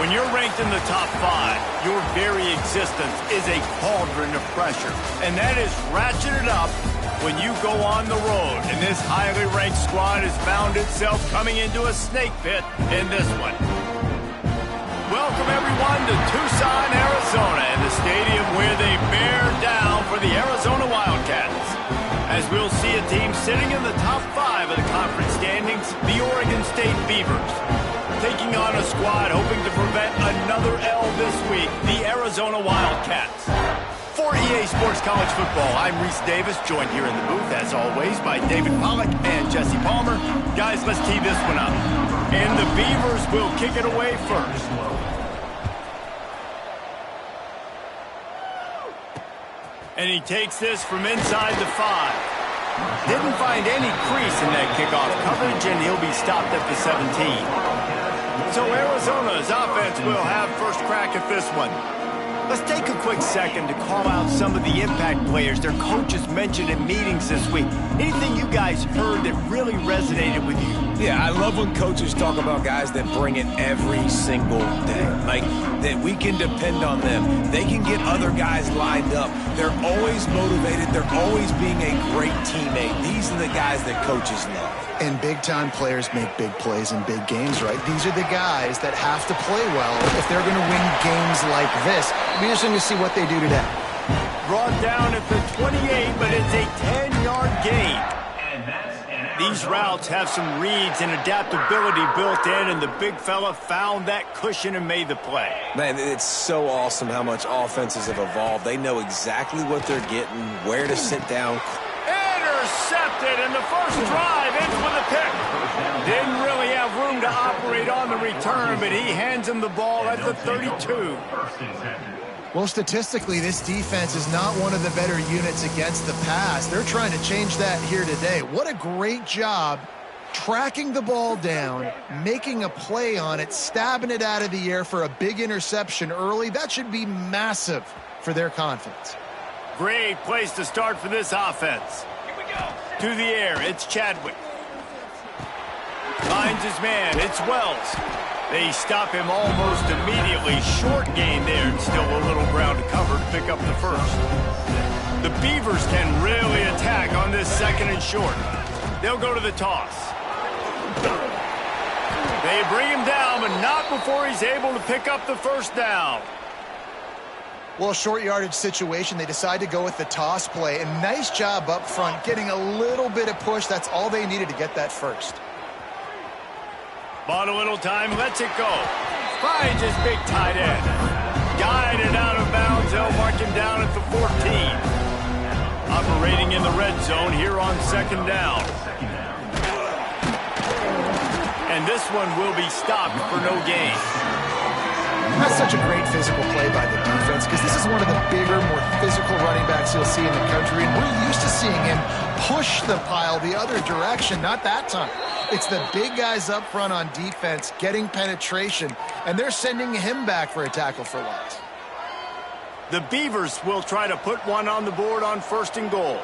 When you're ranked in the top 5, your very existence is a cauldron of pressure. And that is ratcheted up when you go on the road. And this highly ranked squad has found itself coming into a snake pit in this one. Welcome, everyone, to Tucson, Arizona, and the stadium where they bear down for the Arizona Wildcats. As we'll see a team sitting in the top 5 of the conference standings, the Oregon State Beavers. Taking on a squad hoping to prevent another L this week, the Arizona Wildcats. For EA Sports College Football, I'm Reese Davis, joined here in the booth, as always, by David Pollack and Jesse Palmer. Guys, let's tee this one up. And the Beavers will kick it away first. And he takes this from inside the 5. Didn't find any crease in that kickoff coverage, and he'll be stopped at the 17. So Arizona's offense will have first crack at this one. Let's take a quick second to call out some of the impact players their coaches mentioned in meetings this week. Anything you guys heard that really resonated with you? Yeah, I love when coaches talk about guys that bring it every single day. Like, that we can depend on them. They can get other guys lined up. They're always motivated. They're always being a great teammate. These are the guys that coaches love. And big-time players make big plays in big games, right? These are the guys that have to play well if they're going to win games like this. We're just going to see what they do today. Brought down at the 28, but it's a 10-yard gain. These routes have some reads and adaptability built in, and the big fella found that cushion and made the play. Man, it's so awesome how much offenses have evolved. They know exactly what they're getting, where to sit down. Intercepted, and the first drive ends with a pick. Didn't really have room to operate on the return, but he hands him the ball at the 32. Well, statistically, this defense is not one of the better units against the pass. They're trying to change that here today. What a great job tracking the ball down, making a play on it, stabbing it out of the air for a big interception early. That should be massive for their confidence. Great place to start for this offense. Here we go. To the air, it's Chadwick. Finds his man, it's Wells. They stop him almost immediately. Short gain there, and still a little ground to cover to pick up the first. The Beavers can really attack on this second and short. They'll go to the toss. They bring him down, but not before he's able to pick up the first down. Well, short yardage situation, they decide to go with the toss play. And nice job up front, getting a little bit of push. That's all they needed to get that first. Bought a little time, lets it go. Finds his big tight end. Guided out of bounds, they'll mark him down at the 14. Operating in the red zone here on second down. And this one will be stopped for no gain. That's such a great physical play by the defense, because this is one of the bigger, more physical running backs you'll see in the country, and we're used to seeing him push the pile the other direction. Not that time. It's the big guys up front on defense getting penetration, and they're sending him back for a tackle for loss. The Beavers will try to put one on the board on first and goal.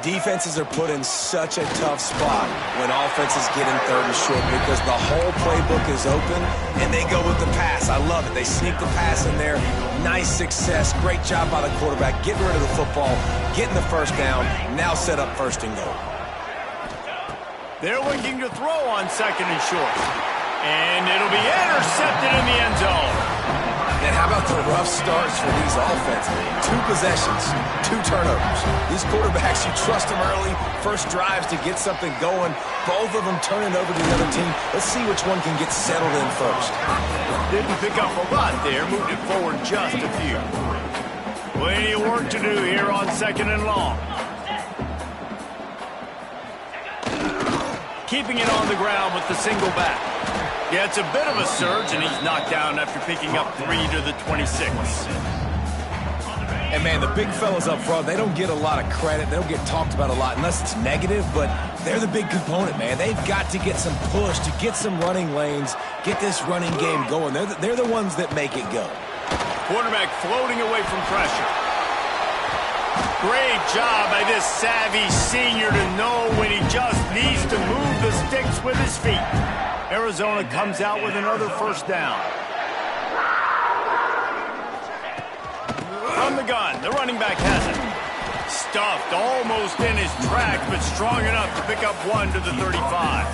Defenses are put in such a tough spot when offenses get in third and short, because the whole playbook is open and they go with the pass. I love it. They sneak the pass in there. Nice success. Great job by the quarterback getting rid of the football, getting the first down, now set up first and goal. They're looking to throw on second and short. And it'll be intercepted in the end zone. And how about the rough starts for these offenses? 2 possessions, 2 turnovers. These quarterbacks, you trust them early, first drives to get something going. Both of them turning over to the other team. Let's see which one can get settled in first. Didn't pick up a lot there, moved it forward just a few. Plenty of work to do here on second and long. Keeping it on the ground with the single back. Yeah, it's a bit of a surge, and he's knocked down after picking up 3 to the 26. And, man, the big fellas up front, they don't get a lot of credit. They don't get talked about a lot unless it's negative, but they're the big component, man. They've got to get some push, to get some running lanes, get this running game going. They're the ones that make it go. Quarterback floating away from pressure. Great job by this savvy senior to know when he just needs to move the sticks with his feet. Arizona comes out with another first down. From the gun, the running back has it. Stuffed almost in his tracks, but strong enough to pick up one to the 35.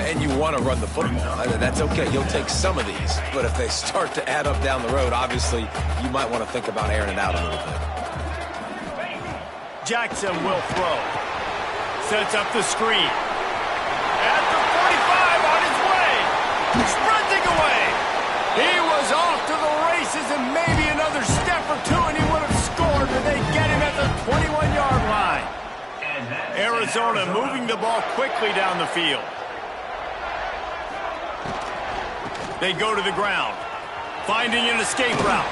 And you want to run the football. I mean, that's okay. You'll take some of these. But if they start to add up down the road, obviously, you might want to think about airing it out a little bit. Jackson will throw. Sets up the screen. At the 45 on his way. Sprinting away. He was off to the races and maybe another step or two and he would have scored, but they get him at the 21-yard line. Arizona moving the ball quickly down the field. They go to the ground, finding an escape route.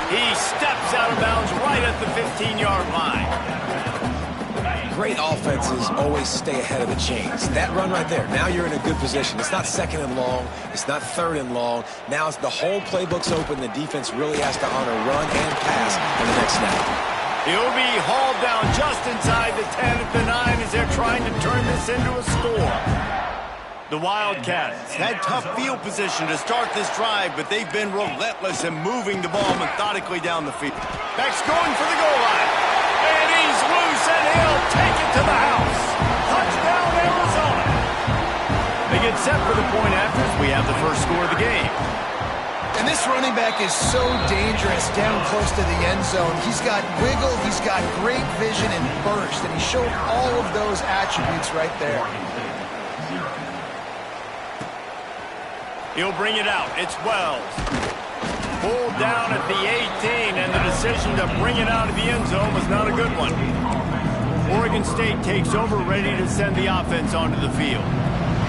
He steps out of bounds right at the 15-yard line. Great offenses always stay ahead of the chains. That run right there, now you're in a good position. It's not second and long. It's not third and long. Now it's the whole playbook's open. The defense really has to honor run and pass on the next snap. He'll be hauled down just inside the 10 at the 9 as they're trying to turn this into a score. The Wildcats had tough field position to start this drive, but they've been relentless in moving the ball methodically down the field. Beck's going for the goal line. And he's loose, and he'll take it to the house. Touchdown, Arizona. They get set for the point after as we have the first score of the game. And this running back is so dangerous down close to the end zone. He's got wiggle, he's got great vision and burst, and he showed all of those attributes right there. He'll bring it out. It's Wells. Pulled down at the 18, and the decision to bring it out of the end zone was not a good one. Oregon State takes over, ready to send the offense onto the field.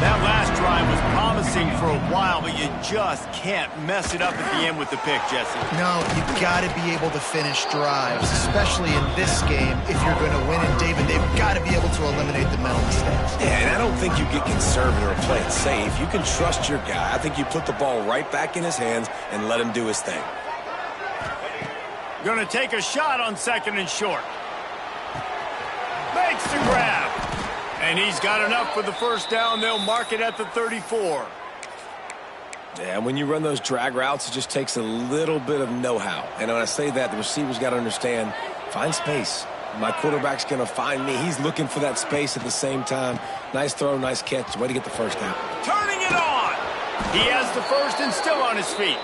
That last drive was promising for a while, but you just can't mess it up at the end with the pick, Jesse. No, you've got to be able to finish drives, especially in this game. If you're going to win, and David, they've got to be able to eliminate the mental mistakes. Yeah, and I don't think you get conservative or play it safe. You can trust your guy. I think you put the ball right back in his hands and let him do his thing. Going to take a shot on second and short. Makes the grab. And he's got enough for the first down. They'll mark it at the 34. Yeah, when you run those drag routes, it just takes a little bit of know-how. And when I say that, the receiver's got to understand, find space. My quarterback's going to find me. He's looking for that space at the same time. Nice throw, nice catch. Way to get the first down. Turning it on. He has the first and still on his feet.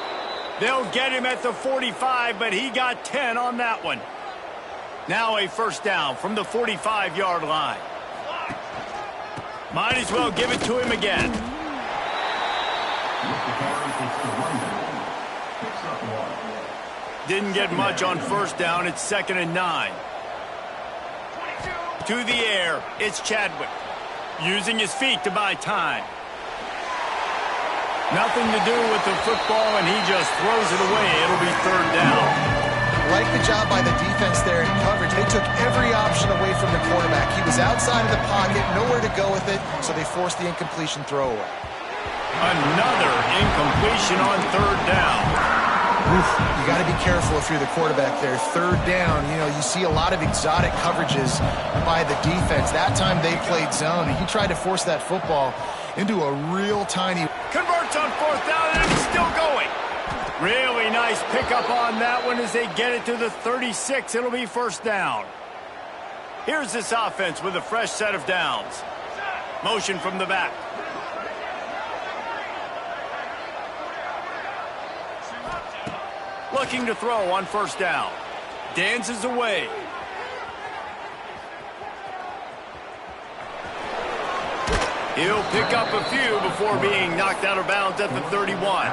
They'll get him at the 45, but he got 10 on that one. Now a first down from the 45-yard line. Might as well give it to him again. Didn't get much on first down. It's 2nd and 9. To the air, it's Chadwick. Using his feet to buy time. Nothing to do with the football, and he just throws it away. It'll be 3rd down. Like the job by the defense there in coverage. They took every option away from the quarterback. He was outside of the pocket, nowhere to go with it, so they forced the incompletion throwaway. Another incompletion on 3rd down. Oof, you got to be careful if you're the quarterback there. 3rd down, you know, you see a lot of exotic coverages by the defense. That time they played zone, and he tried to force that football into a real tiny... Converts on 4th down, and he's still going. Really nice pickup on that one as they get it to the 36. It'll be 1st down. Here's this offense with a fresh set of downs. Motion from the back. Looking to throw on 1st down. Dances away. He'll pick up a few before being knocked out of bounds at the 31.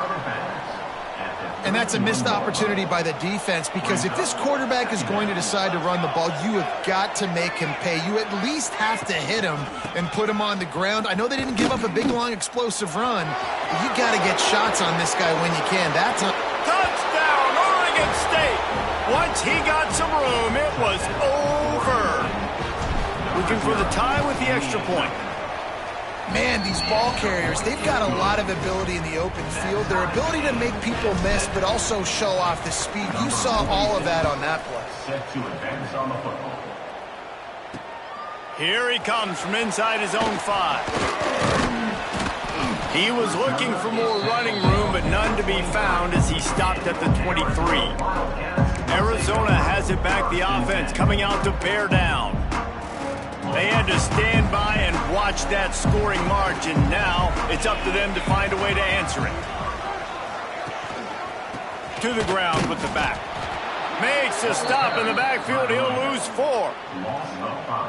And that's a missed opportunity by the defense, because if this quarterback is going to decide to run the ball, you have got to make him pay. You at least have to hit him and put him on the ground. I know they didn't give up a big, long, explosive run, but you got to get shots on this guy when you can. That's a touchdown, Oregon State. Once he got some room, it was over. Looking for the tie with the extra point. Man, these ball carriers, they've got a lot of ability in the open field. Their ability to make people miss, but also show off the speed. You saw all of that on that play. Set to advance on the football. Here he comes from inside his own 5. He was looking for more running room, but none to be found as he stopped at the 23. Arizona has it back, the offense coming out to bear down. They had to stand by and watch that scoring margin. Now it's up to them to find a way to answer it. To the ground with the back. Makes a stop in the backfield. He'll lose 4.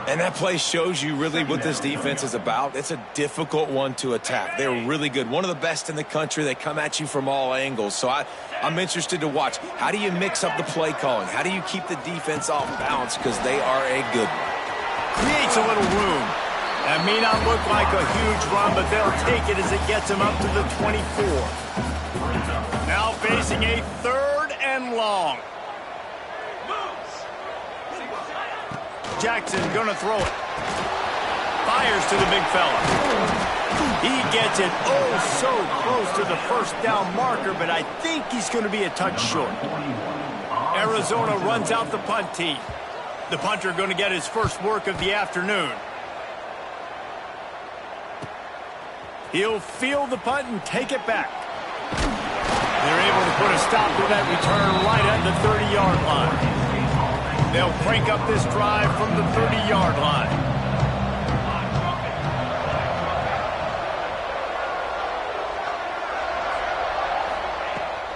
And that play shows you really what this defense is about. It's a difficult one to attack. They're really good. One of the best in the country. They come at you from all angles. So I'm interested to watch. How do you mix up the play calling? How do you keep the defense off balance? Because they are a good one. Creates a little room. That may not look like a huge run, but they'll take it as it gets them up to the 24. Now facing a 3rd and long. Jackson gonna throw it. Fires to the big fella. He gets it so close to the first down marker, but I think he's going to be a touch short. Arizona runs out the punt team. The punter going to get his first work of the afternoon. He'll field the punt and take it back. They're able to put a stop to that return right at the 30-yard line. They'll crank up this drive from the 30-yard line.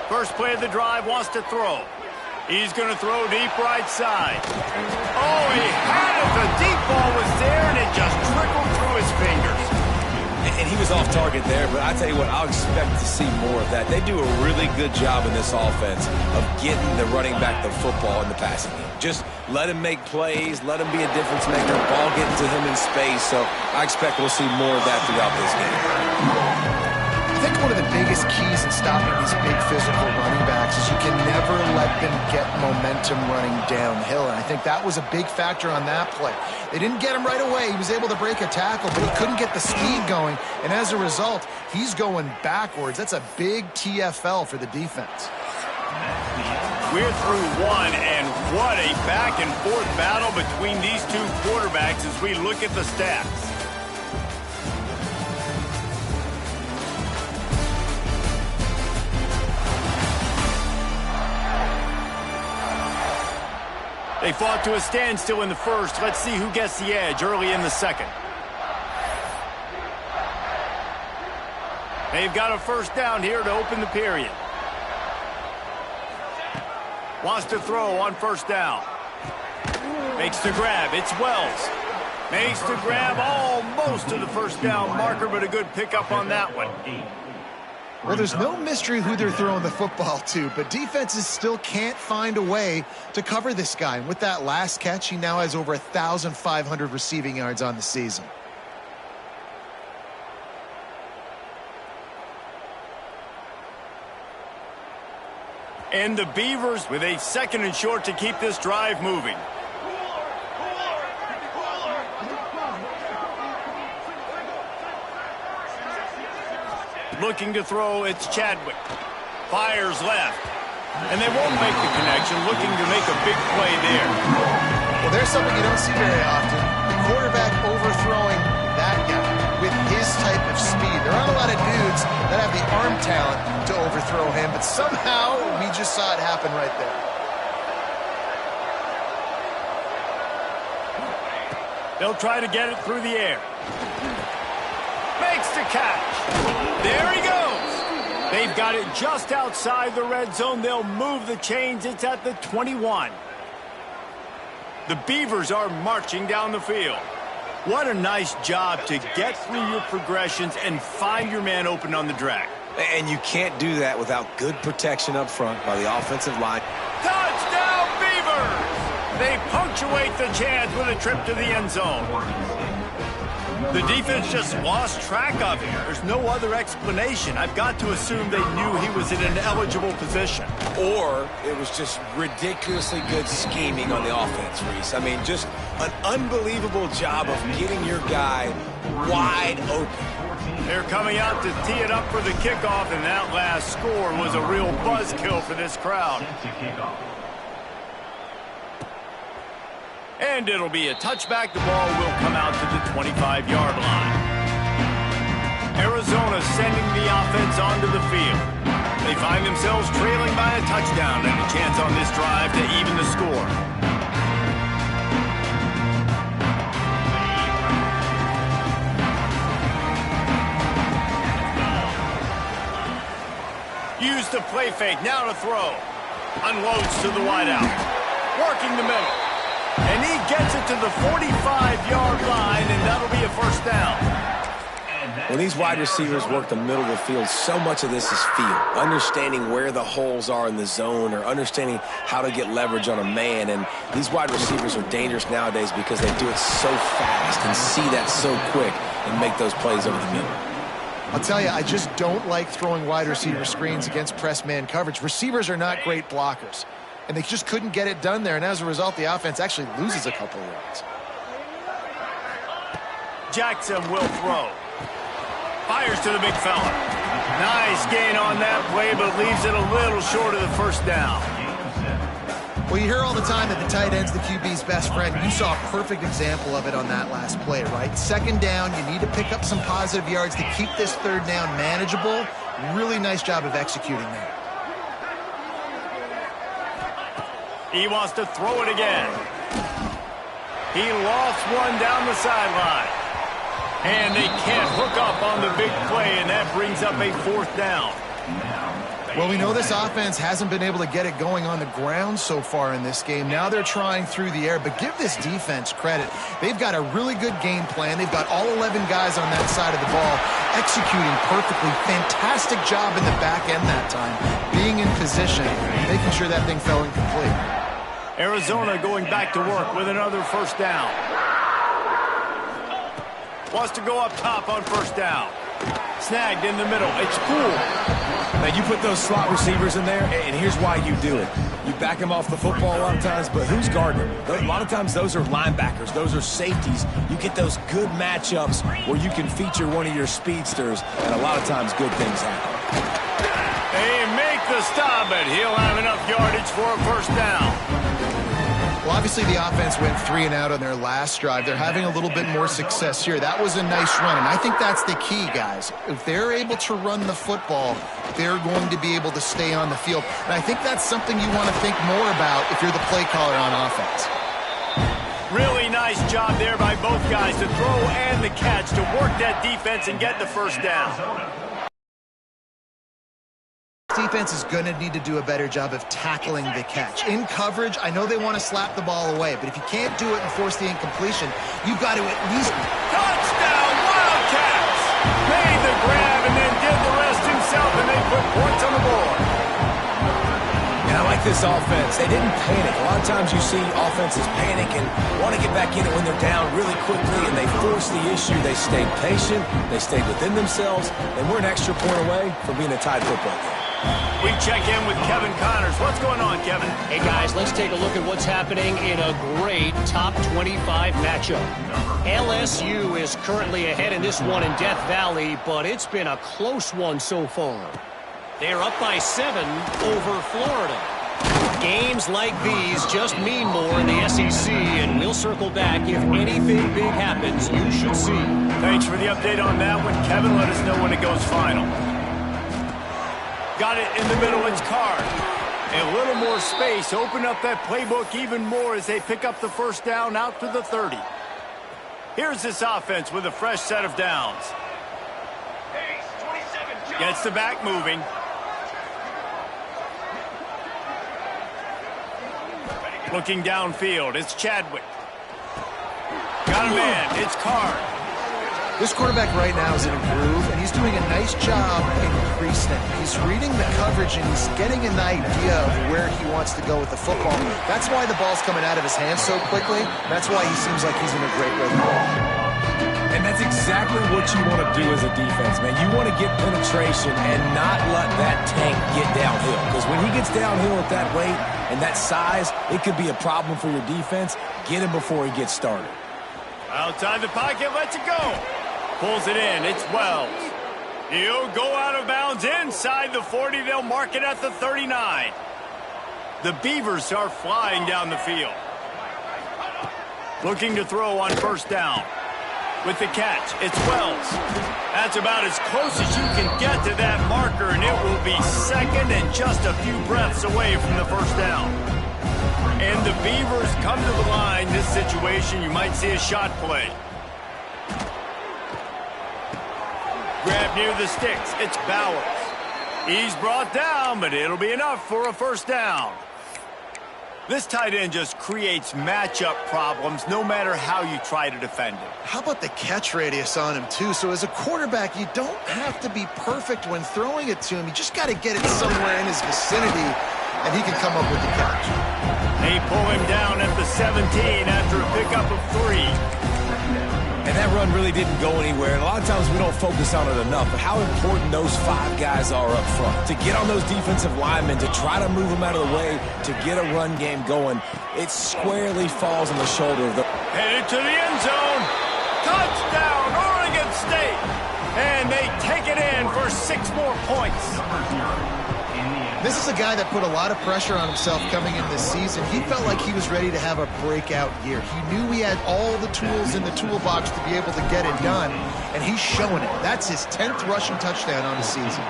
First play of the drive, wants to throw. He's going to throw deep right side. Oh, he had it. The deep ball was there, and it just trickled through his fingers. And he was off target there, but I tell you what, I'll expect to see more of that. They do a really good job in this offense of getting the running back the football in the passing game. Just let him make plays, let him be a difference maker, ball getting to him in space. So I expect we'll see more of that throughout this game. I think one of the biggest keys in stopping these big physical running backs is you can never let them get momentum running downhill. And I think that was a big factor on that play. They didn't get him right away. He was able to break a tackle, but he couldn't get the speed going. And as a result, he's going backwards. That's a big TFL for the defense. We're through one, and what a back-and-forth battle between these two quarterbacks as we look at the stats. They fought to a standstill in the first. Let's see who gets the edge early in the second. They've got a first down here to open the period. Wants to throw on first down. Makes the grab. It's Wells. Makes the grab almost to the first down marker, but a good pickup on that one. Well, there's no mystery who they're throwing the football to, but defenses still can't find a way to cover this guy. And with that last catch, he now has over 1,500 receiving yards on the season. And the Beavers with a 2nd and short to keep this drive moving. Looking to throw, it's Chadwick. Fires left. And they won't make the connection, looking to make a big play there. Well, there's something you don't see very often. The quarterback overthrowing that guy with his type of speed. There aren't a lot of dudes that have the arm talent to overthrow him, but somehow we just saw it happen right there. They'll try to get it through the air. Makes the catch. There he goes. They've got it just outside the red zone. They'll move the chains. It's at the 21. The Beavers are marching down the field. What a nice job to get through your progressions and find your man open on the drag. And you can't do that without good protection up front by the offensive line. Touchdown, Beavers! They punctuate the chance with a trip to the end zone. The defense just lost track of him. There's no other explanation. I've got to assume they knew he was in an eligible position. Or it was just ridiculously good scheming on the offense, Reese. I mean, just an unbelievable job of getting your guy wide open. They're coming out to tee it up for the kickoff, and that last score was a real buzzkill for this crowd. And it'll be a touchback. The ball will come out to the 25-yard line. Arizona sending the offense onto the field. They find themselves trailing by a touchdown and a chance on this drive to even the score. Use the play fake, now to throw. Unloads to the wideout. Working the middle. And he gets it to the 45-yard line, and that'll be a first down. When these wide receivers work the middle of the field, so much of this is feel. Understanding where the holes are in the zone or understanding how to get leverage on a man. And these wide receivers are dangerous nowadays because they do it so fast and see that so quick and make those plays over the middle. I'll tell you, I just don't like throwing wide receiver screens against press man coverage. Receivers are not great blockers, and they just couldn't get it done there, and as a result, the offense actually loses a couple of yards. Jackson will throw. Fires to the big fella. Nice gain on that play, but leaves it a little short of the first down. Well, you hear all the time that the tight end's the QB's best friend. You saw a perfect example of it on that last play, right? Second down, you need to pick up some positive yards to keep this third down manageable. Really nice job of executing there. He wants to throw it again. He lofts one down the sideline. And they can't hook up on the big play, and that brings up a fourth down. Well, we know this offense hasn't been able to get it going on the ground so far in this game. Now they're trying through the air, but give this defense credit. They've got a really good game plan. They've got all 11 guys on that side of the ball executing perfectly. Fantastic job in the back end that time, being in position, making sure that thing fell incomplete. Arizona going back to work with another first down. Wants to go up top on first down. Snagged in the middle. It's cool. Now, you put those slot receivers in there, and here's why you do it. You back them off the football a lot of times, but who's guarding them? A lot of times those are linebackers. Those are safeties. You get those good matchups where you can feature one of your speedsters, and a lot of times good things happen. They make the stop, but he'll have enough yardage for a first down. Well, obviously the offense went 3 and out on their last drive. They're having a little bit more success here. That was a nice run, and I think that's the key, guys. If they're able to run the football, they're going to be able to stay on the field. And I think that's something you want to think more about if you're the play caller on offense. Really nice job there by both guys to throw and the catch to work that defense and get the first down. Defense is going to need to do a better job of tackling the catch. In coverage, I know they want to slap the ball away, but if you can't do it and force the incompletion, you've got to at least... Touchdown, Wildcats! Made the grab and then did the rest himself, and they put points on the board. And I like this offense. They didn't panic. A lot of times you see offenses panic and want to get back in it when they're down really quickly, and they force the issue. They stayed patient. They stayed within themselves, and we're an extra point away from being a tied football game. We check in with Kevin Connors. What's going on, Kevin? Hey, guys, let's take a look at what's happening in a great top 25 matchup. LSU is currently ahead in this one in Death Valley, but it's been a close one so far. They're up by 7 over Florida. Games like these just mean more in the SEC, and we'll circle back if anything big happens. You should see. Thanks for the update on that one, Kevin. Let us know when it goes final. Got it in the middle, it's Card. A little more space, open up that playbook even more as they pick up the first down out to the 30. Here's this offense with a fresh set of downs. Gets the back moving. Looking downfield, it's Chadwick. Got a man, it's Card. This quarterback right now is in a groove, and he's doing a nice job in pre-snap. He's reading the coverage, and he's getting an idea of where he wants to go with the football. That's why the ball's coming out of his hands so quickly. That's why he seems like he's in a great rhythm. And that's exactly what you want to do as a defense, man. You want to get penetration and not let that tank get downhill. Because when he gets downhill at that weight and that size, it could be a problem for your defense. Get him before he gets started. Outside the pocket, lets it go. Pulls it in, it's Wells. He'll go out of bounds inside the 40. They'll mark it at the 39. The Beavers are flying down the field. Looking to throw on first down. With the catch, it's Wells. That's about as close as you can get to that marker, and it will be second and just a few breaths away from the first down. And the Beavers come to the line. This situation, you might see a shot play. Grab near the sticks. It's Bowers. He's brought down, but it'll be enough for a first down. This tight end just creates matchup problems no matter how you try to defend it. How about the catch radius on him, too? So as a quarterback, you don't have to be perfect when throwing it to him. You just got to get it somewhere in his vicinity, and he can come up with the catch. They pull him down at the 17 after a pickup of 3. And that run really didn't go anywhere. And a lot of times we don't focus on it enough, but how important those 5 guys are up front. To get on those defensive linemen, to try to move them out of the way, to get a run game going, it squarely falls on the shoulder of the... Headed to the end zone. Touchdown, Oregon State. And they take it in for 6 more points. This is a guy that put a lot of pressure on himself coming in this season. He felt like he was ready to have a breakout year. He knew he had all the tools in the toolbox to be able to get it done, and he's showing it. That's his 10th rushing touchdown on the season.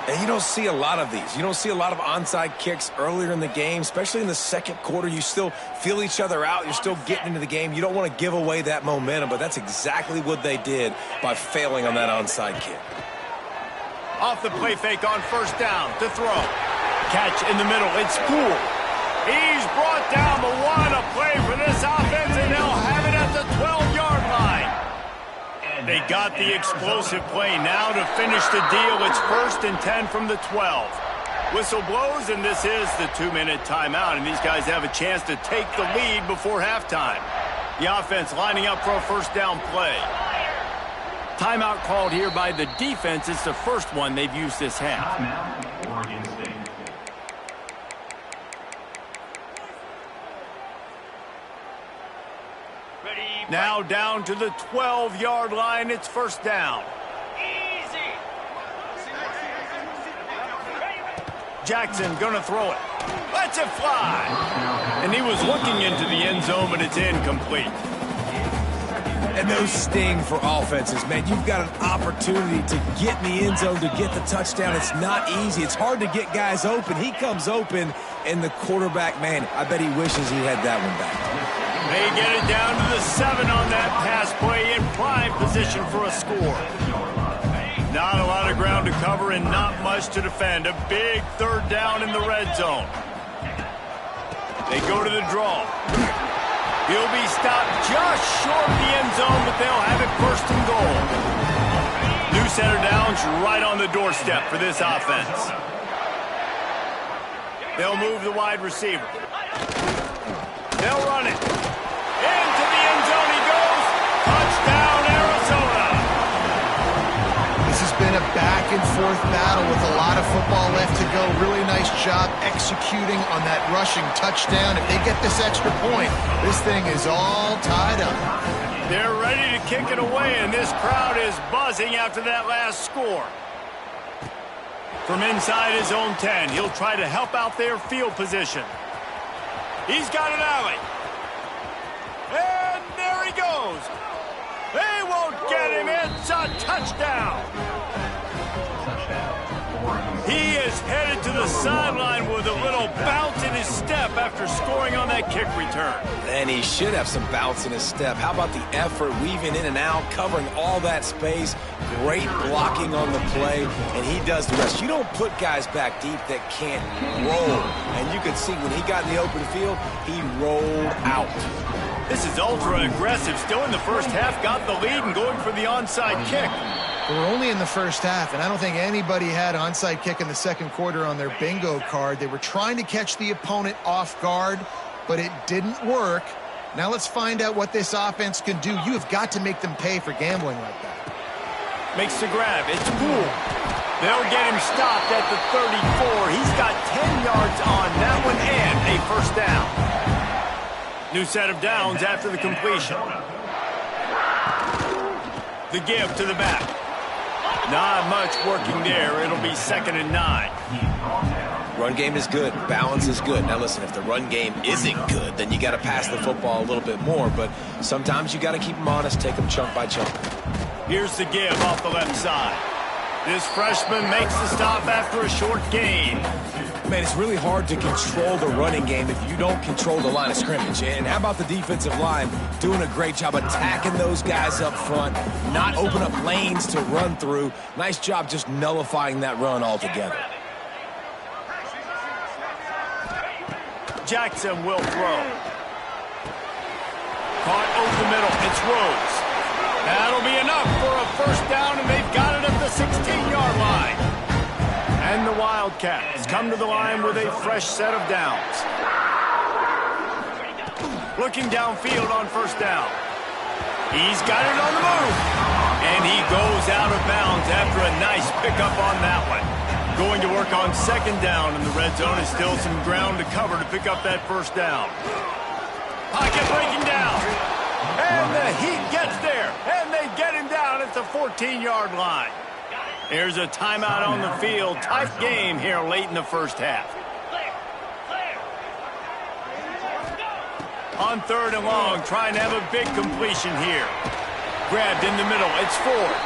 And you don't see a lot of these. You don't see a lot of onside kicks earlier in the game, especially in the second quarter. You still feel each other out. You're still getting into the game. You don't want to give away that momentum, but that's exactly what they did by failing on that onside kick. Off the play fake on first down to throw. Catch in the middle. It's Poole. He's brought down, but what a play for this offense, and they'll have it at the 12-yard line. They got the explosive play. Now to finish the deal, it's 1st and 10 from the 12. Whistle blows, and this is the 2-minute timeout, and these guys have a chance to take the lead before halftime. The offense lining up for a first down play. Timeout called here by the defense. It's the first one they've used this half. Oregon State. Now down to the 12-yard line. It's first down. Jackson gonna throw it. Lets it fly. And he was looking into the end zone, but it's incomplete. And those sting for offenses, man. You've got an opportunity to get in the end zone, to get the touchdown. It's not easy. It's hard to get guys open. He comes open, and the quarterback, man, I bet he wishes he had that one back. They get it down to the 7 on that pass play, in prime position for a score. Not a lot of ground to cover and not much to defend. A big 3rd down in the red zone. They go to the draw. He'll be stopped just short of the end zone, but they'll have it 1st and goal. New set of downs right on the doorstep for this offense. They'll move the wide receiver. They'll run it. Into the end zone he goes. Touchdown, Arizona. This has been a back-and-forth battle with a lot of football left to go. Really nice job executing on that rushing touchdown. If they get this extra point, this thing is all tied up. They're ready to kick it away, and this crowd is buzzing after that last score. From inside his own 10, he'll try to help out their field position. He's got an alley. And there he goes. They won't get him. It's a touchdown. He is headed to the sideline with a little bounce in his step after scoring on that kick return. And he should have some bounce in his step. How about the effort, weaving in and out, covering all that space, great blocking on the play, and he does the rest. You don't put guys back deep that can't roll. And you could see when he got in the open field, he rolled out. This is ultra-aggressive. Still in the first half, got the lead and going for the onside kick. We're only in the first half, and I don't think anybody had onside kick in the second quarter on their bingo card. They were trying to catch the opponent off guard, but it didn't work. Now let's find out what this offense can do. You have got to make them pay for gambling like that. Makes the grab. It's Poole. They'll get him stopped at the 34. He's got 10 yards on that one and a first down. New set of downs after the completion. The give to the back. Not much working there. It'll be 2nd and 9. Run game is good. Balance is good. Now, listen, if the run game isn't good, then you got to pass the football a little bit more. But sometimes you got to keep them honest, take them chunk by chunk. Here's the give off the left side. This freshman makes the stop after a short gain. Man, it's really hard to control the running game if you don't control the line of scrimmage. And how about the defensive line doing a great job attacking those guys up front, not open up lanes to run through. Nice job just nullifying that run altogether. Jackson will throw. Caught over the middle. It's Rose. That'll be enough for a first down, and they've got it at the 16-yard line. And the Wildcats come to the line with a fresh set of downs. Looking downfield on first down. He's got it on the move. And he goes out of bounds after a nice pickup on that one. Going to work on second down in the red zone. Is still some ground to cover to pick up that first down. Pocket breaking down. And the Heat gets there. And they get him down at the 14-yard line. There's a timeout on the field. Tight game here late in the first half. On third and long, trying to have a big completion here. Grabbed in the middle. It's Ford.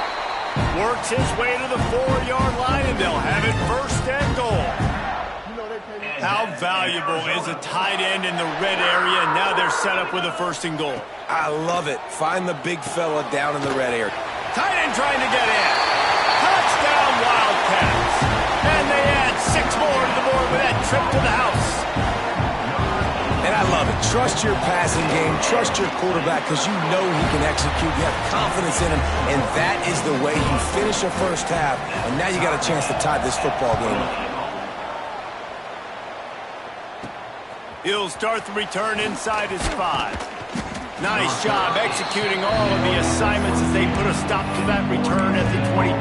Works his way to the 4-yard line, and they'll have it first and goal. How valuable is a tight end in the red area? Now they're set up with a first and goal. I love it. Find the big fella down in the red area. Tight end trying to get in. Touchdown Wildcats. And they add 6 more to the board with that trip to the house. And I love it. Trust your passing game. Trust your quarterback because you know he can execute. You have confidence in him, and that is the way you finish a first half. And now you got a chance to tie this football game up. He'll start the return inside his 5. Nice job executing all of the assignments as they put a stop to that return at the 22.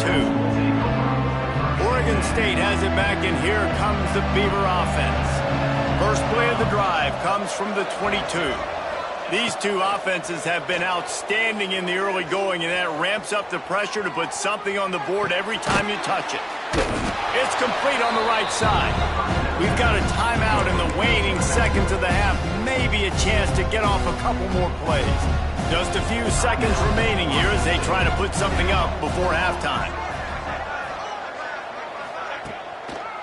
Oregon State has it back, and here comes the Beaver offense. First play of the drive comes from the 22. These two offenses have been outstanding in the early going, and that ramps up the pressure to put something on the board every time you touch it. It's complete on the right side. We've got a timeout in the waning seconds of the half. Maybe a chance to get off a couple more plays. Just a few seconds remaining here as they try to put something up before halftime.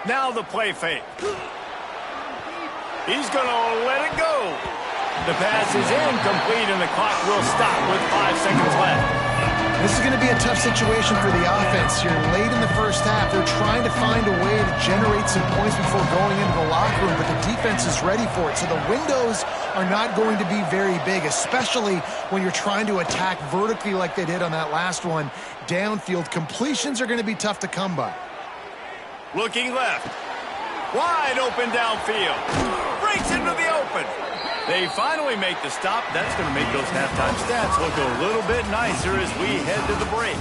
Now the play fake. He's going to let it go. The pass is incomplete, and the clock will stop with 5 seconds left. This is going to be a tough situation for the offense here. Late in the first half, they're trying to find a way to generate some points before going into the locker room, but the defense is ready for it. So the windows are not going to be very big, especially when you're trying to attack vertically like they did on that last one. Downfield completions are going to be tough to come by. Looking left. Wide open downfield. Breaks into the open. They finally make the stop. That's going to make those halftime stats look a little bit nicer as we head to the break.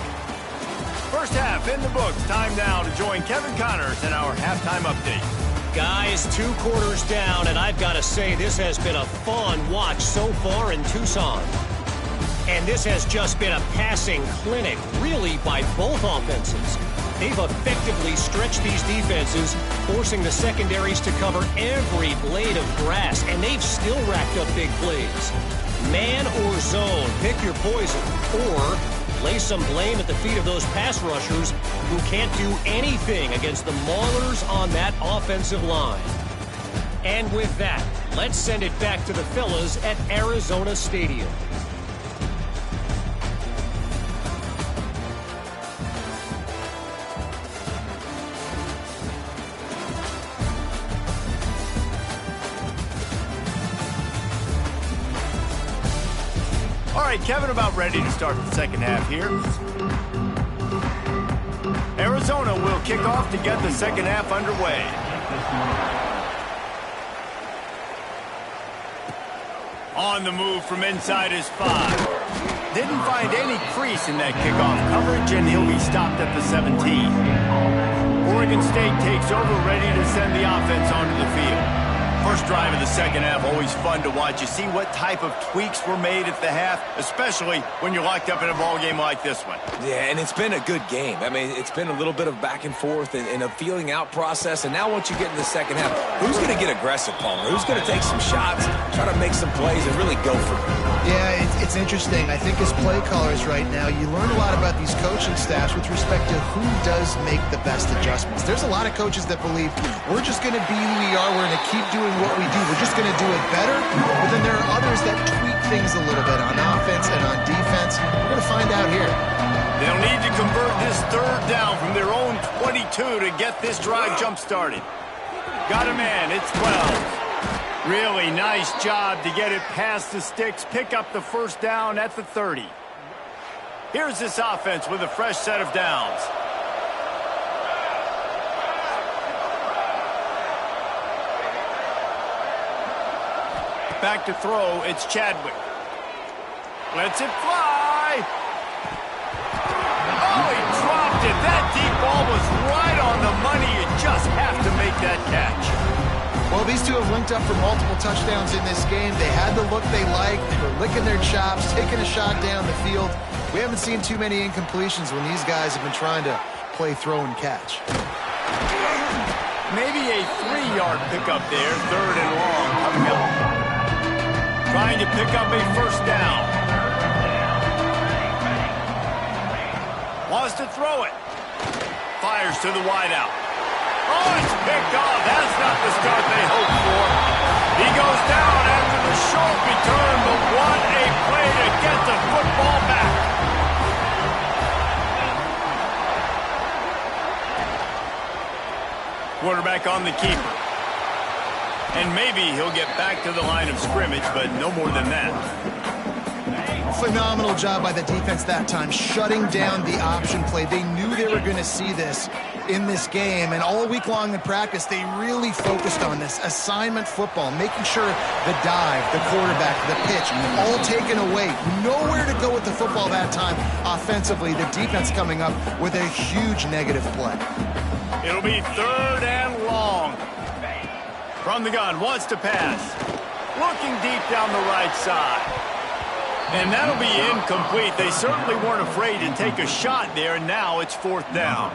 First half in the books. Time now to join Kevin Connors in our halftime update. Guys, 2 quarters down, and I've got to say this has been a fun watch so far in Tucson. And this has just been a passing clinic, really, by both offenses. They've effectively stretched these defenses, forcing the secondaries to cover every blade of grass, and they've still racked up big plays. Man or zone, pick your poison, or lay some blame at the feet of those pass rushers who can't do anything against the maulers on that offensive line. And with that, let's send it back to the fellas at Arizona Stadium. All right, Kevin, about ready to start the second half here. Arizona will kick off to get the second half underway. On the move from inside his 5. Didn't find any crease in that kickoff coverage, and he'll be stopped at the 17. Oregon State takes over, ready to send the offense onto the field. First drive of the second half, always fun to watch. You see what type of tweaks were made at the half, especially when you're locked up in a ball game like this one. Yeah, and it's been a good game. I mean, it's been a little bit of back and forth and a feeling out process. And now once you get in the second half, who's going to get aggressive, Palmer? Who's going to take some shots, try to make some plays, and really go for it? Yeah, it's interesting. I think as play callers right now, you learn a lot about these coaching staffs with respect to who does make the best adjustments. There's a lot of coaches that believe we're just going to be who we are. We're going to keep doing what we do. We're just going to do it better. But then there are others that tweak things a little bit on offense and on defense. We're going to find out here. They'll need to convert this third down from their own 22 to get this drive jump-started. Got a man. It's 12. Really nice job to get it past the sticks, pick up the first down at the 30. Here's this offense with a fresh set of downs. Back to throw, it's Chadwick. Lets it fly. Oh, he dropped it. That deep ball was right on the money. You just have to make that catch. Well, these two have linked up for multiple touchdowns in this game. They had the look they liked. They were licking their chops, taking a shot down the field. We haven't seen too many incompletions when these guys have been trying to play throw and catch. Maybe a 3-yard pickup there, third and long coming up. Trying to pick up a first down. Wants to throw it. Fires to the wideout. Oh, it's picked off. That's not the start they hoped for. He goes down after the short return, but what a play to get the football back. Quarterback on the keeper. And maybe he'll get back to the line of scrimmage, but no more than that. Phenomenal job by the defense that time, shutting down the option play. They knew they were going to see this in this game, and all week long in practice, they really focused on this assignment football, making sure the dive, the quarterback, the pitch, all taken away. Nowhere to go with the football that time offensively. The defense coming up with a huge negative play. It'll be third and long. From the gun, wants to pass. Looking deep down the right side. And that'll be incomplete. They certainly weren't afraid to take a shot there, and now it's fourth down.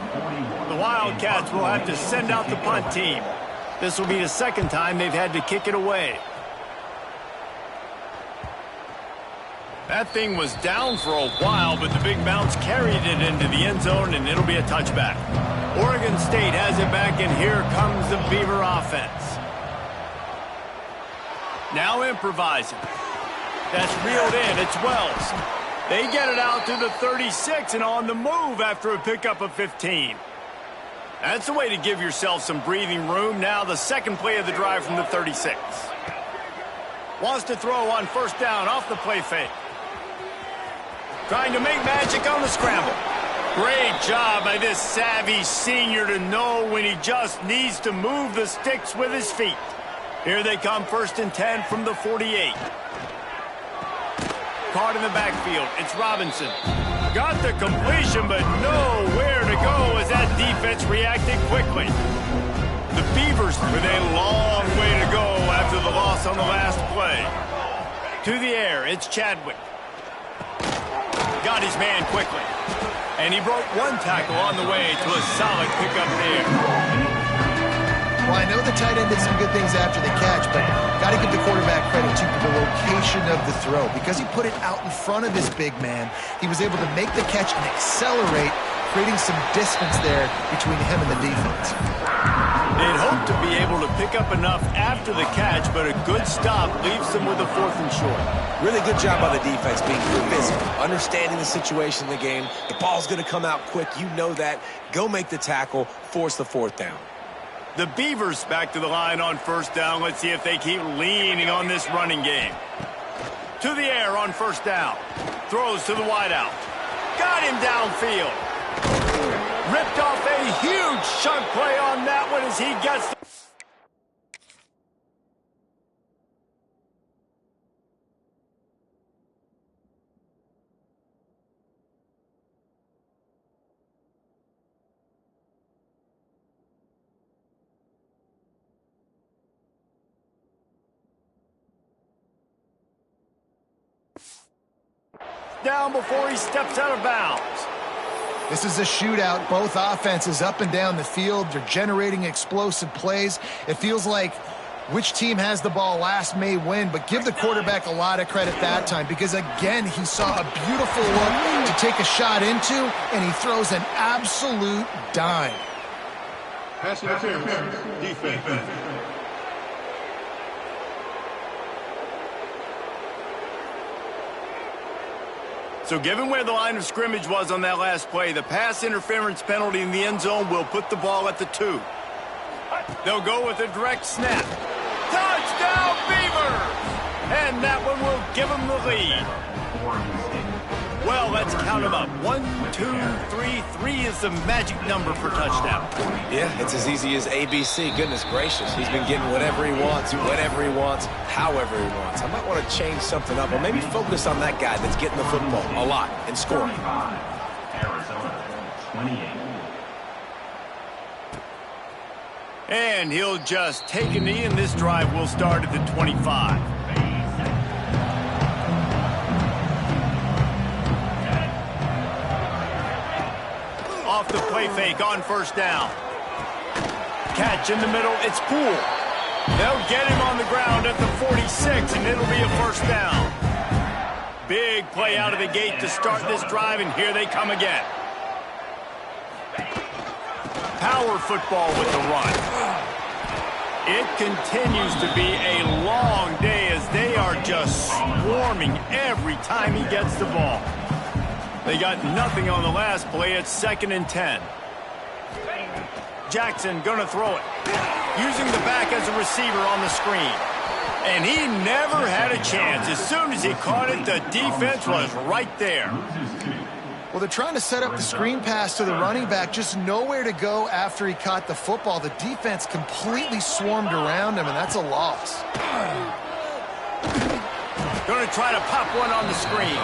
The Wildcats will have to send out the punt team. This will be the second time they've had to kick it away. That thing was down for a while, but the big bounce carried it into the end zone, and it'll be a touchback. Oregon State has it back, and here comes the Beaver offense. Now improvising. That's reeled in. It's Wells. They get it out to the 36 and on the move after a pickup of 15. That's the way to give yourself some breathing room. Now the second play of the drive from the 36. Wants to throw on first down off the play fake. Trying to make magic on the scramble. Great job by this savvy senior to know when he just needs to move the sticks with his feet. Here they come, first and 10 from the 48. Caught in the backfield. It's Robinson. Got the completion, but nowhere to go as that defense reacted quickly. The Beavers with a long way to go after the loss on the last play. To the air, it's Chadwick. Got his man quickly. And he broke one tackle on the way to a solid pickup there. Well, I know the tight end did some good things after the catch, but got to give the quarterback credit to the location of the throw. Because he put it out in front of his big man, he was able to make the catch and accelerate, creating some distance there between him and the defense. They'd hoped to be able to pick up enough after the catch, but a good stop leaves them with a fourth and short. Really good job by the defense being physical, understanding the situation in the game. The ball's going to come out quick. You know that. Go make the tackle, force the fourth down. The Beavers back to the line on first down. Let's see if they keep leaning on this running game. To the air on first down. Throws to the wideout. Got him downfield. Ripped off a huge chunk play on that one as he gets the down before he steps out of bounds. This is a shootout. Both offenses up and down the field. They're generating explosive plays. It feels like which team has the ball last may win, but give the quarterback a lot of credit that time because, again, he saw a beautiful look to take a shot into, and he throws an absolute dime. Pass interference. Defense. So given where the line of scrimmage was on that last play, the pass interference penalty in the end zone will put the ball at the 2. They'll go with a direct snap. Touchdown, Beavers! And that one will give them the lead. Well, let's count them up. 1, 2, 3. 3 is the magic number for touchdown. Yeah, it's as easy as ABC. Goodness gracious. He's been getting whatever he wants, whenever he wants, however he wants. I might want to change something up or maybe focus on that guy that's getting the football a lot and scoring. Arizona, 28. And he'll just take a knee, and this drive will start at the 25. Off the play fake on first down. Catch in the middle, it's Poole. They'll get him on the ground at the 46, and it'll be a first down. Big play out of the gate to start this drive, and here they come again. Power football with the run. It continues to be a long day as they are just swarming every time he gets the ball. They got nothing on the last play. It's 2nd and 10. Jackson gonna throw it. Using the back as a receiver on the screen. And he never had a chance. As soon as he caught it, the defense was right there. Well, they're trying to set up the screen pass to the running back, just nowhere to go after he caught the football. The defense completely swarmed around him, and that's a loss. Going to try to pop one on the screen.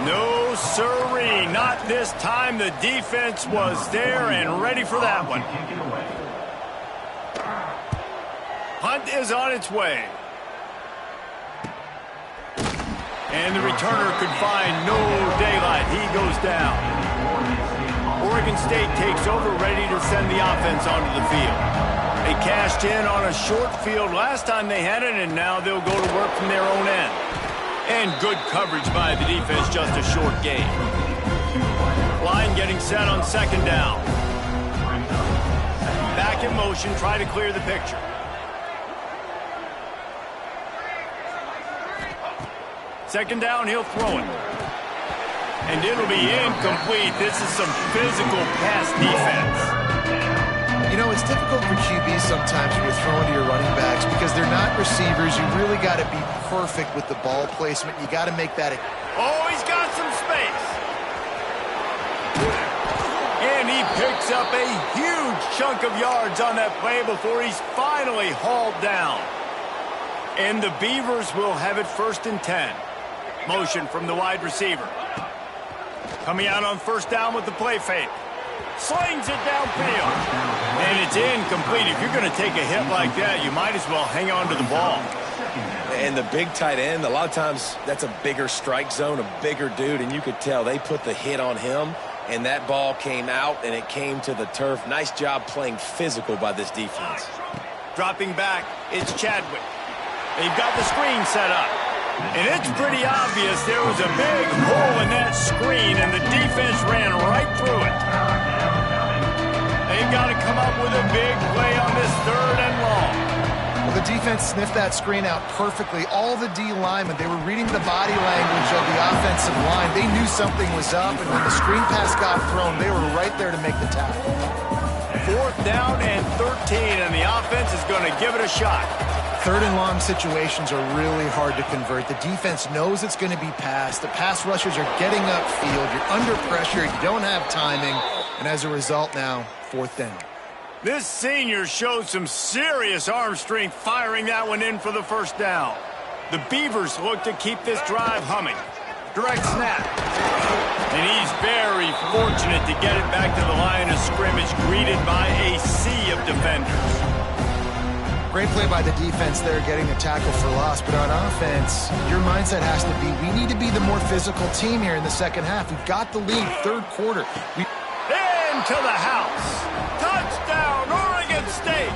No, sirree, not this time. The defense was there and ready for that one. Hunt is on its way. And the returner could find no daylight. He goes down. Oregon State takes over, ready to send the offense onto the field. They cashed in on a short field last time they had it, and now they'll go to work from their own end. And good coverage by the defense, just a short gain. Line getting set on 2nd down. Back in motion, try to clear the picture. Second down, he'll throw it. And it'll be incomplete. This is some physical pass defense. You know, it's difficult for QBs sometimes when you're throwing to your running backs because they're not receivers. You really got to be perfect with the ball placement. You got to make that. Oh, he's got some space. And he picks up a huge chunk of yards on that play before he's finally hauled down. And the Beavers will have it 1st and 10. Motion from the wide receiver. Coming out on 1st down with the play fake. Slings it downfield. And it's incomplete. If you're going to take a hit like that, you might as well hang on to the ball. And the big tight end, a lot of times that's a bigger strike zone, a bigger dude, and you could tell they put the hit on him, and that ball came out, and it came to the turf. Nice job playing physical by this defense. Dropping back, it's Chadwick. They've got the screen set up. And it's pretty obvious there was a big hole in that screen, and the defense ran right through it. They've got to come up with a big play on this 3rd and long. Well, the defense sniffed that screen out perfectly. All the D linemen, they were reading the body language of the offensive line. They knew something was up, and when the screen pass got thrown, they were right there to make the tackle. 4th down and 13, and the offense is going to give it a shot. 3rd and long situations are really hard to convert. The defense knows it's going to be passed. The pass rushers are getting upfield. You're under pressure. You don't have timing. And as a result now, 4th down. This senior showed some serious arm strength firing that one in for the 1st down. The Beavers look to keep this drive humming. Direct snap. And he's very fortunate to get it back to the line of scrimmage, greeted by a sea of defenders. Great play by the defense there, getting the tackle for loss. But on offense, your mindset has to be, we need to be the more physical team here in the second half. We've got the lead, third quarter. Into the house. Touchdown, Oregon State.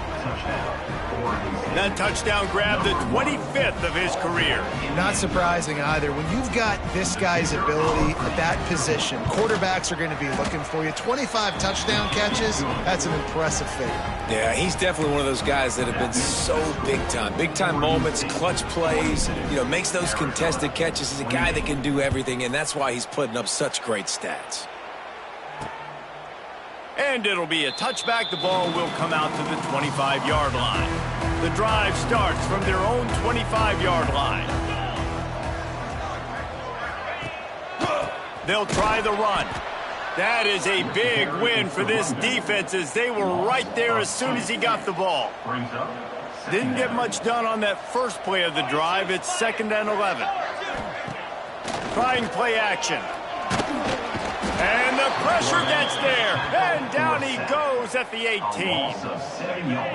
That touchdown grabbed the 25th of his career. Not surprising either. When you've got this guy's ability at that position, quarterbacks are going to be looking for you. 25 touchdown catches, that's an impressive figure. Yeah, he's definitely one of those guys that have been so big time. Big time moments, clutch plays, makes those contested catches. He's a guy that can do everything, and that's why he's putting up such great stats. And it'll be a touchback. The ball will come out to the 25-yard line. The drive starts from their own 25-yard line. They'll try the run. That is a big win for this defense as they were right there as soon as he got the ball. Didn't get much done on that first play of the drive. It's 2nd and 11. Trying play action. And the pressure gets there. And down he goes at the 18.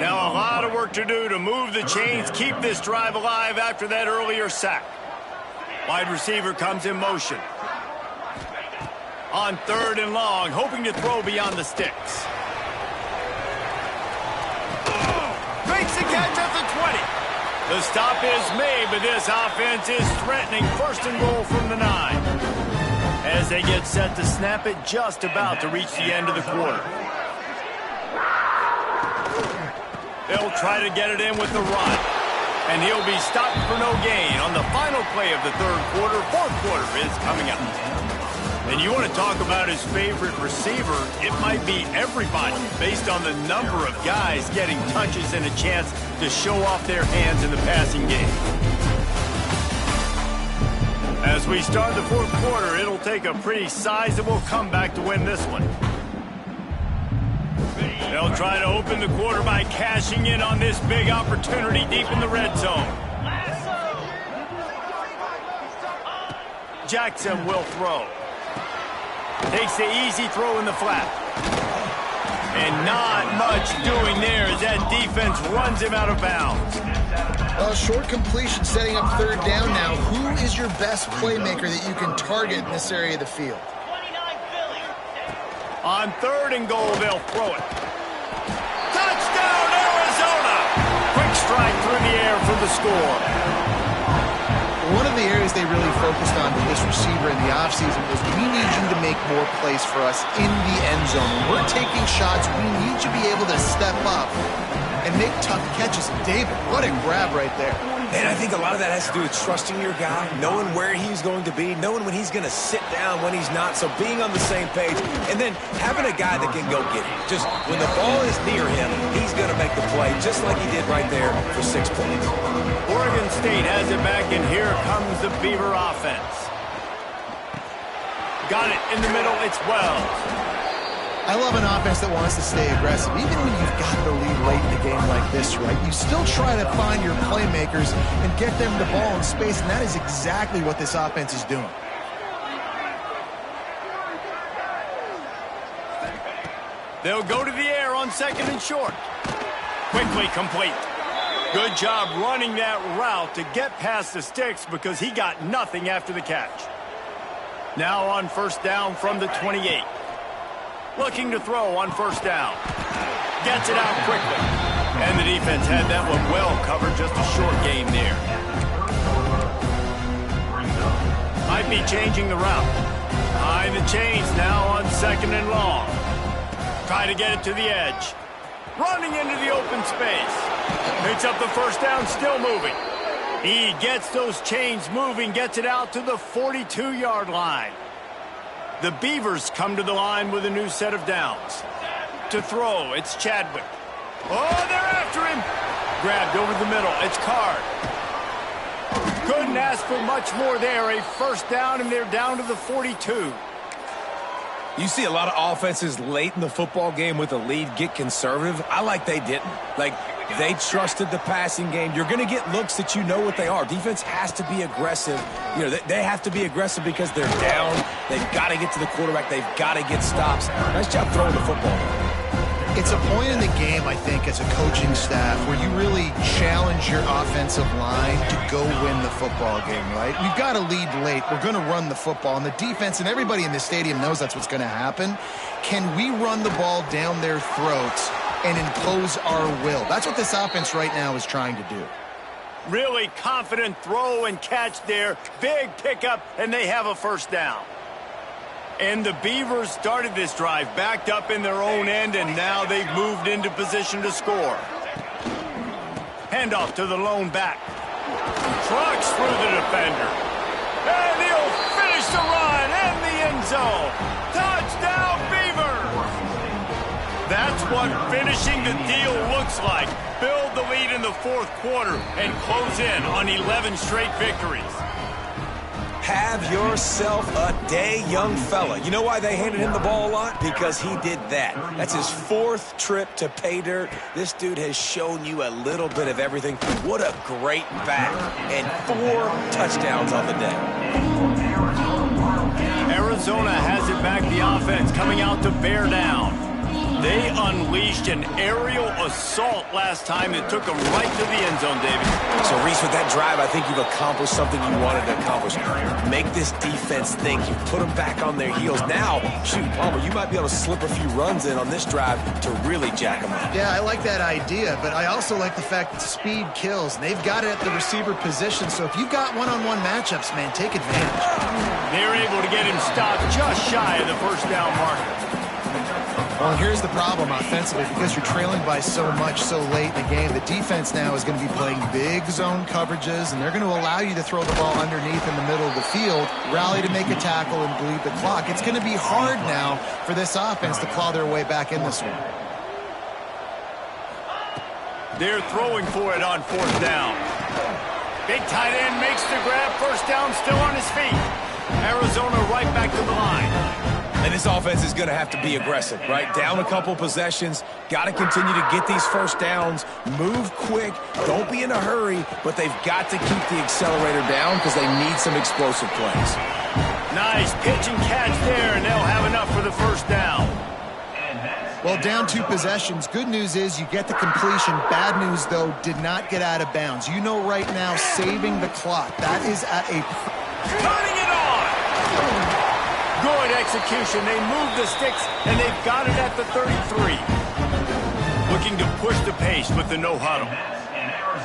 Now a lot of work to do to move the chains, keep this drive alive after that earlier sack. Wide receiver comes in motion. On 3rd and long, hoping to throw beyond the sticks. Makes the catch at the 20. The stop is made, but this offense is threatening 1st and goal from the 9. As they get set to snap it, just about to reach the end of the quarter. They'll try to get it in with the run. And he'll be stopped for no gain on the final play of the 3rd quarter. 4th quarter is coming up. And you want to talk about his favorite receiver, it might be everybody based on the number of guys getting touches and a chance to show off their hands in the passing game. As we start the 4th quarter, it'll take a pretty sizable comeback to win this one. They'll try to open the quarter by cashing in on this big opportunity deep in the red zone. Jackson will throw. Takes the easy throw in the flat. And not much doing there as that defense runs him out of bounds. Short completion setting up 3rd down now. Who is your best playmaker that you can target in this area of the field? On 3rd and goal, they'll throw it. Touchdown, Arizona! Quick strike through the air for the score. One of the areas they really focused on with this receiver in the offseason was, we need you to make more plays for us in the end zone. When we're taking shots, we need you to be able to step up and make tough catches. David, what a grab right there. And I think a lot of that has to do with trusting your guy, knowing where he's going to be, knowing when he's going to sit down, when he's not, so being on the same page, and then having a guy that can go get it. Just when the ball is near him, he's going to make the play, just like he did right there for 6 points. Oregon State has it back, and here comes the Beaver offense. Got it in the middle, it's Wells. I love an offense that wants to stay aggressive. Even when you've got the lead late in the game like this, right, you still try to find your playmakers and get them the ball in space, and that is exactly what this offense is doing. They'll go to the air on 2nd and short. Quickly complete. Good job running that route to get past the sticks because he got nothing after the catch. Now on 1st down from the 28. Looking to throw on 1st down. Gets it out quickly. And the defense had that one well covered, just a short game there. Might be changing the route. Behind the chains now on 2nd and long. Try to get it to the edge. Running into the open space. Picks up the 1st down, still moving. He gets those chains moving, gets it out to the 42-yard line. The Beavers come to the line with a new set of downs. To throw, it's Chadwick. Oh, they're after him. Grabbed over the middle, it's Card. Couldn't ask for much more there. A 1st down, and they're down to the 42. You see a lot of offenses late in the football game with a lead get conservative. I like they didn't. They trusted the passing game. You're going to get looks that you know what they are. Defense has to be aggressive. They have to be aggressive because they're down. They've got to get to the quarterback. They've got to get stops. Nice job throwing the football. It's a point in the game, I think, as a coaching staff where you really challenge your offensive line to go win the football game, right? We've got to lead late. We're going to run the football. And the defense and everybody in the stadium knows that's what's going to happen. Can we run the ball down their throats and impose our will? That's what this offense right now is trying to do. Really confident throw and catch there. Big pickup, and they have a first down. And the Beavers started this drive backed up in their own end, and now they've moved into position to score. Handoff to the lone back. Trucks through the defender. And he'll finish the run in the end zone. Touchdown, Beavers! That's what finishing the deal looks like. Build the lead in the fourth quarter and close in on 11 straight victories. Have yourself a day, young fella. You know why they handed him the ball a lot? Because he did that. That's his fourth trip to pay dirt. This dude has shown you a little bit of everything. What a great back. And 4 touchdowns on the day. Arizona has it back, the offense coming out to bear down. They unleashed an aerial assault last time that took them right to the end zone, David. So, Reese, with that drive, I think you've accomplished something you wanted to accomplish. Make this defense think. You put them back on their heels. Now, shoot, Palmer, you might be able to slip a few runs in on this drive to really jack them up. Yeah, I like that idea, but I also like the fact that speed kills. They've got it at the receiver position, so if you've got one-on-one matchups, man, take advantage. They're able to get him stopped just shy of the first down marker. Well, here's the problem offensively. Because you're trailing by so much so late in the game, the defense now is going to be playing big zone coverages, and they're going to allow you to throw the ball underneath in the middle of the field, rally to make a tackle, and bleed the clock. It's going to be hard now for this offense to claw their way back in this one. They're throwing for it on fourth down. Big tight end makes the grab. First down, still on his feet. Arizona right back to the line. And this offense is going to have to be aggressive, right? Down a couple possessions. Got to continue to get these first downs. Move quick. Don't be in a hurry. But they've got to keep the accelerator down because they need some explosive plays. Nice pitch and catch there, and they'll have enough for the first down. Well, down 2 possessions. Good news is you get the completion. Bad news, though, did not get out of bounds. You know right now, saving the clock. That is at a... Turning it on! Good execution. They move the sticks, and they've got it at the 33. Looking to push the pace with the no-huddle.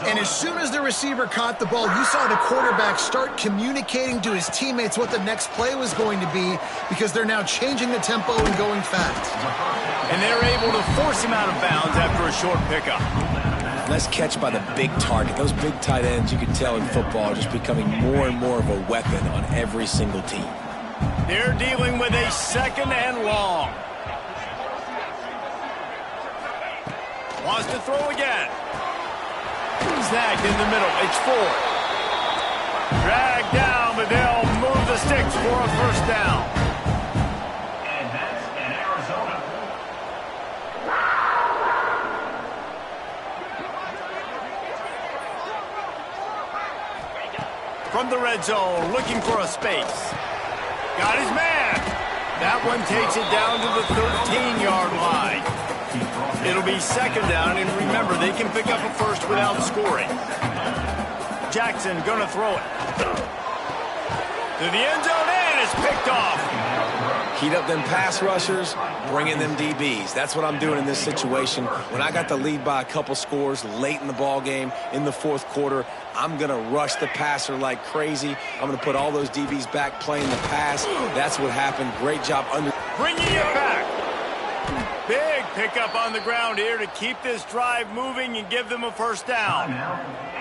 And as soon as the receiver caught the ball, you saw the quarterback start communicating to his teammates what the next play was going to be because they're now changing the tempo and going fast. And they're able to force him out of bounds after a short pickup. Nice catch by the big target. Those big tight ends, you can tell in football, are just becoming more and more of a weapon on every single team. They're dealing with a second and long. Wants to throw again. Snagged in the middle. It's 4. Dragged down, but they'll move the sticks for a first down. And that's in Arizona. From the red zone, looking for a space. Got his man. That one takes it down to the 13-yard line. It'll be second down, and remember, they can pick up a first without scoring. Jackson gonna throw it. To the end zone, and it's picked off. Heat up them pass rushers, bring in them DBs. That's what I'm doing in this situation. When I got the lead by a couple scores late in the ball game, in the fourth quarter, I'm going to rush the passer like crazy. I'm going to put all those DBs back playing the pass. That's what happened. Great job under. Bringing it back. Big pickup on the ground here to keep this drive moving and give them a first down.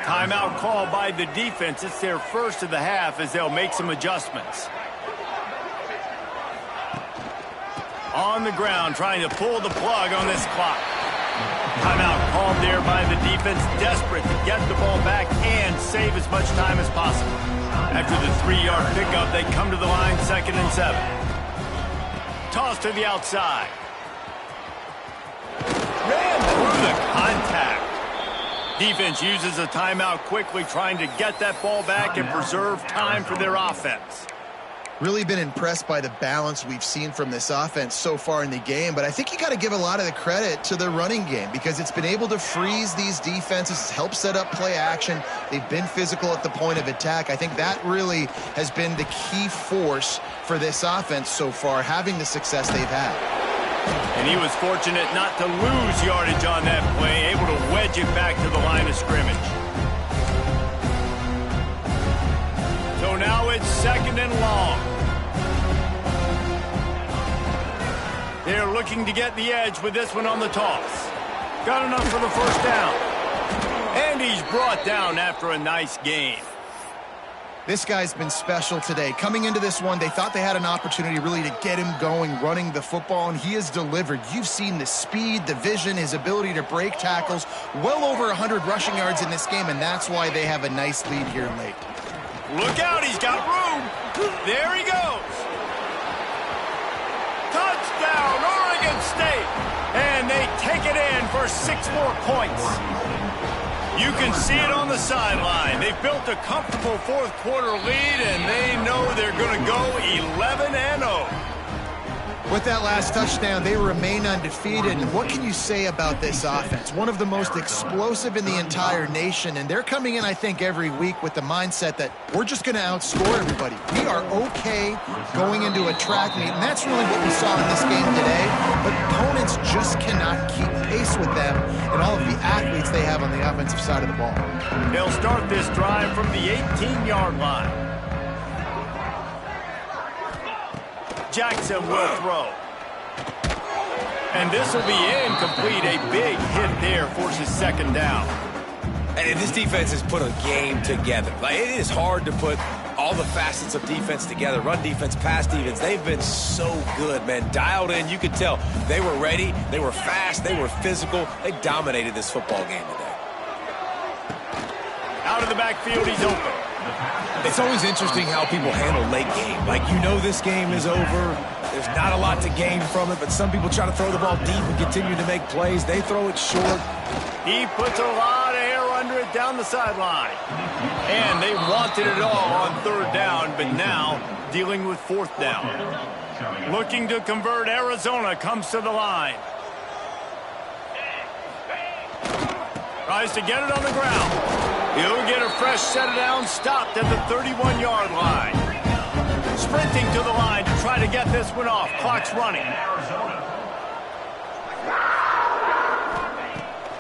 Timeout called by the defense. It's their first of the half as they'll make some adjustments. On the ground, trying to pull the plug on this clock. Timeout called there by the defense, desperate to get the ball back and save as much time as possible. After the 3-yard pickup, they come to the line, 2nd and 7. Toss to the outside. Ran through the contact. Defense uses a timeout quickly, trying to get that ball back and preserve time for their offense. Really been impressed by the balance we've seen from this offense so far in the game, but I think you got to give a lot of the credit to the running game because it's been able to freeze these defenses, help set up play action. They've been physical at the point of attack. I think that really has been the key force for this offense so far, having the success they've had. And he was fortunate not to lose yardage on that play, able to wedge it back to the line of scrimmage. So now it's 2nd and long. They're looking to get the edge with this one on the toss. Got enough for the first down. And he's brought down after a nice gain. This guy's been special today. Coming into this one, they thought they had an opportunity really to get him going, running the football, and he has delivered. You've seen the speed, the vision, his ability to break tackles. Well over 100 rushing yards in this game, and that's why they have a nice lead here late. Look out, he's got room. There he goes. Touchdown, Oregon State. And they take it in for 6 more points. You can see it on the sideline. They've built a comfortable 4th quarter lead, and they know they're going to go 11-0. With that last touchdown, they remain undefeated. And what can you say about this offense? One of the most explosive in the entire nation. And they're coming in, I think, every week with the mindset that we're just going to outscore everybody. We are okay going into a track meet. And that's really what we saw in this game today. But opponents just cannot keep pace with them and all of the athletes they have on the offensive side of the ball. They'll start this drive from the 18-yard line. Jackson will throw. And this will be incomplete. A big hit there forces 2nd down. And this defense has put a game together. Like, it is hard to put all the facets of defense together. Run defense, pass defense. They've been so good, man. Dialed in. You could tell they were ready. They were fast. They were physical. They dominated this football game today. Out of the backfield, he's open. It's always interesting how people handle late game. Like, you know this game is over. There's not a lot to gain from it, but some people try to throw the ball deep and continue to make plays. They throw it short. He puts a lot of air under it down the sideline. And they wanted it all on 3rd down, but now dealing with 4th down. Looking to convert, Arizona comes to the line. Tries to get it on the ground. He'll get a fresh set it down, stopped at the 31-yard line. Sprinting to the line to try to get this one off. Clock's running.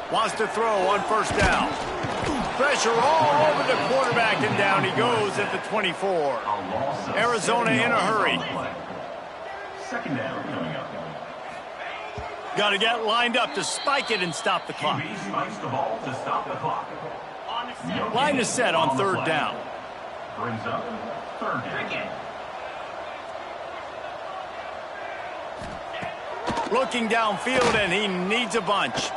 Wants to throw on 1st down. Pressure all over the quarterback, and down he goes at the 24. Arizona in a hurry. 2nd down coming up. Got to get lined up to spike it and stop the clock. QB spikes the ball to stop the clock. Line is set on 3rd down. Brings up 3rd down. Looking downfield, and he needs a bunch.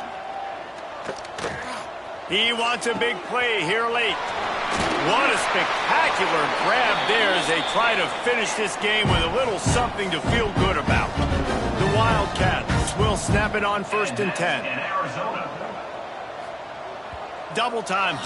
He wants a big play here late. What a spectacular grab there as they try to finish this game with a little something to feel good about. The Wildcats will snap it on 1st and 10. In Arizona. Double time.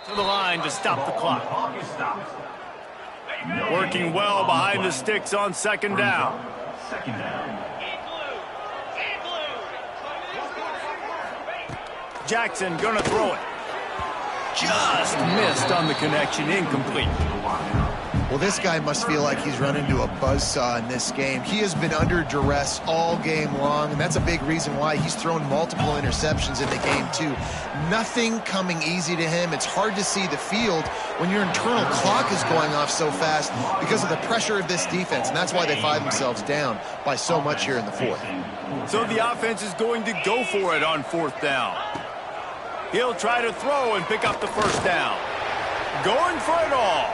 To the line to stop the clock. Working well behind the sticks on 2nd down. 2nd down. Jackson gonna throw it. Just missed on the connection, incomplete. Well, this guy must feel like he's run into a buzzsaw in this game. He has been under duress all game long, and that's a big reason why he's thrown multiple interceptions in the game, too. Nothing coming easy to him. It's hard to see the field when your internal clock is going off so fast because of the pressure of this defense, and that's why they find themselves down by so much here in the fourth. So the offense is going to go for it on 4th down. He'll try to throw and pick up the first down. Going for it all.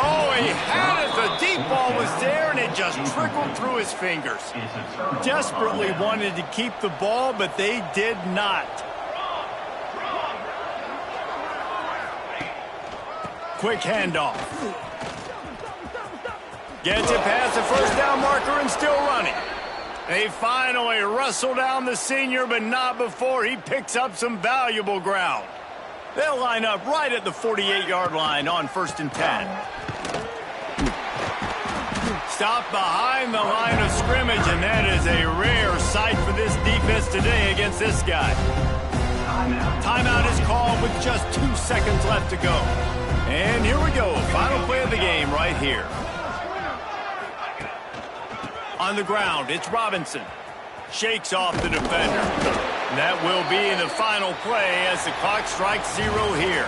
Oh, he had it. The deep ball was there, and it just trickled through his fingers. Desperately wanted to keep the ball, but they did not. Quick handoff. Gets it past the first down marker and still running. They finally wrestle down the senior, but not before he picks up some valuable ground. They'll line up right at the 48-yard line on 1st and 10. Stop behind the line of scrimmage, and that is a rare sight for this defense today against this guy. Timeout is called with just 2 seconds left to go. And here we go, final play of the game right here. On the ground, it's Robinson. Shakes off the defender. That will be the final play as the clock strikes 0 here.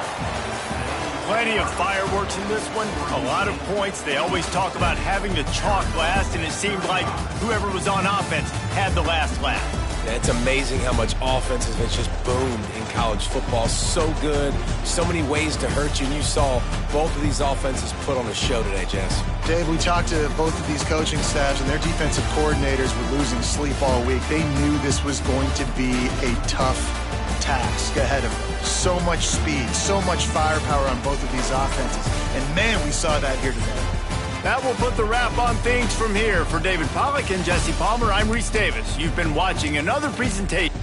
Plenty of fireworks in this one. A lot of points. They always talk about having the chalk last, and it seemed like whoever was on offense had the last laugh. It's amazing how much offense has just boomed in college football. So good, so many ways to hurt you, and you saw both of these offenses put on a show today, Jess. Dave, we talked to both of these coaching staffs, and their defensive coordinators were losing sleep all week. They knew this was going to be a tough task ahead of them. So much speed, so much firepower on both of these offenses. And, man, we saw that here today. That will put the wrap on things from here. For David Pollack and Jesse Palmer, I'm Reese Davis. You've been watching another presentation.